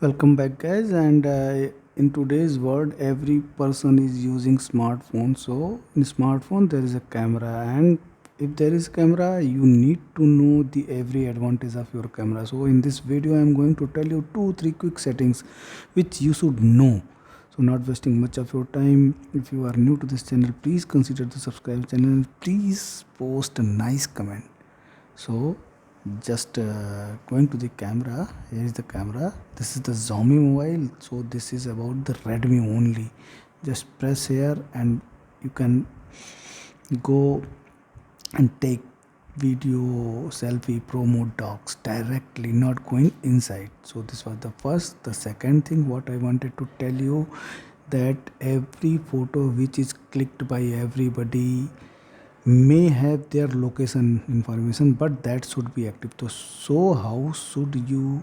Welcome back, guys. And in today's world, every person is using smartphone. So in smartphone, there is a camera, and if there is camera, you need to know the every advantage of your camera. So in this video, I am going to tell you two, three quick settings which you should know. So not wasting much of your time. If you are new to this channel, please consider to subscribe channel. Please post a nice comment. So just going to the camera. Here is the camera. This is the Xiaomi mobile, so this is about the Redmi only. Just press here and you can go and take video, selfie, promo docs directly, not going inside. So this was the first. The second thing what I wanted to tell you, that every photo which is clicked by everybody may have their location information, but that should be active. So how should you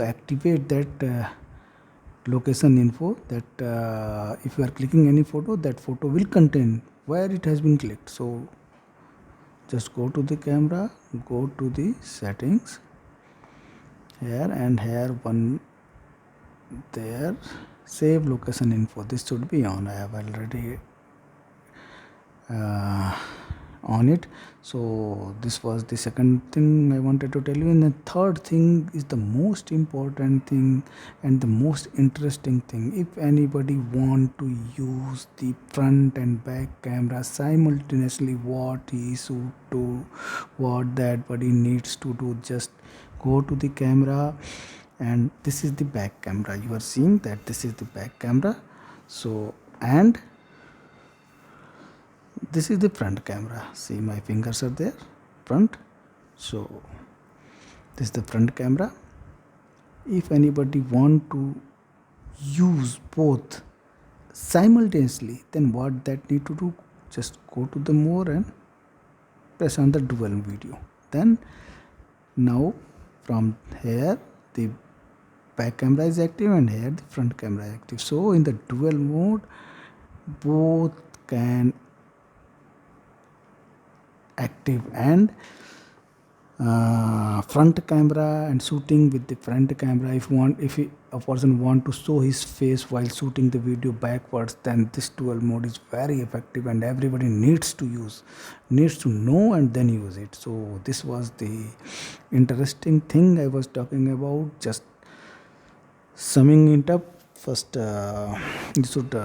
activate that location info, that if you are clicking any photo, that photo will contain where it has been clicked. So just go to the camera, go to the settings here, and here one, there, save location info. This should be on. I have already on it. So this was the second thing I wanted to tell you, and the third thing is the most important thing and the most interesting thing. If anybody want to use the front and back camera simultaneously, what he should do, what that body needs to do, just go to the camera, and this is the back camera. You are seeing that this is the back camera. So, and this is the front camera. See, my fingers are there, front. So this is the front camera. If anybody want to use both simultaneously, then what that need to do, just go to the more and press on the dual video. Then now from here the back camera is active and here the front camera is active. So in the dual mode, both can active, and front camera and shooting with the front camera. If a person want to show his face while shooting the video backwards, then this dual mode is very effective and everybody needs to know and then use it. So this was the interesting thing I was talking about. Just summing it up, first you should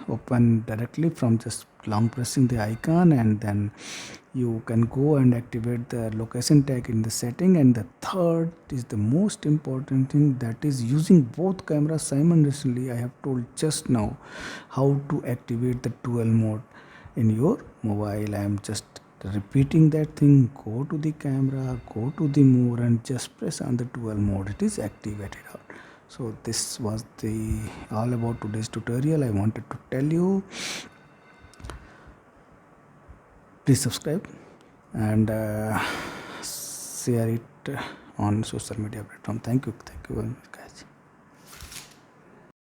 open directly from just long pressing the icon, and then you can go and activate the location tag in the setting. And the third is the most important thing, that is using both cameras simultaneously. I have told just now how to activate the dual mode in your mobile. I am just repeating that thing. Go to the camera, go to the more, and just press on the dual mode. It is activated out. So this was the all about today's tutorial. I wanted to tell you. Please subscribe and share it on social media platform. Thank you very much, guys.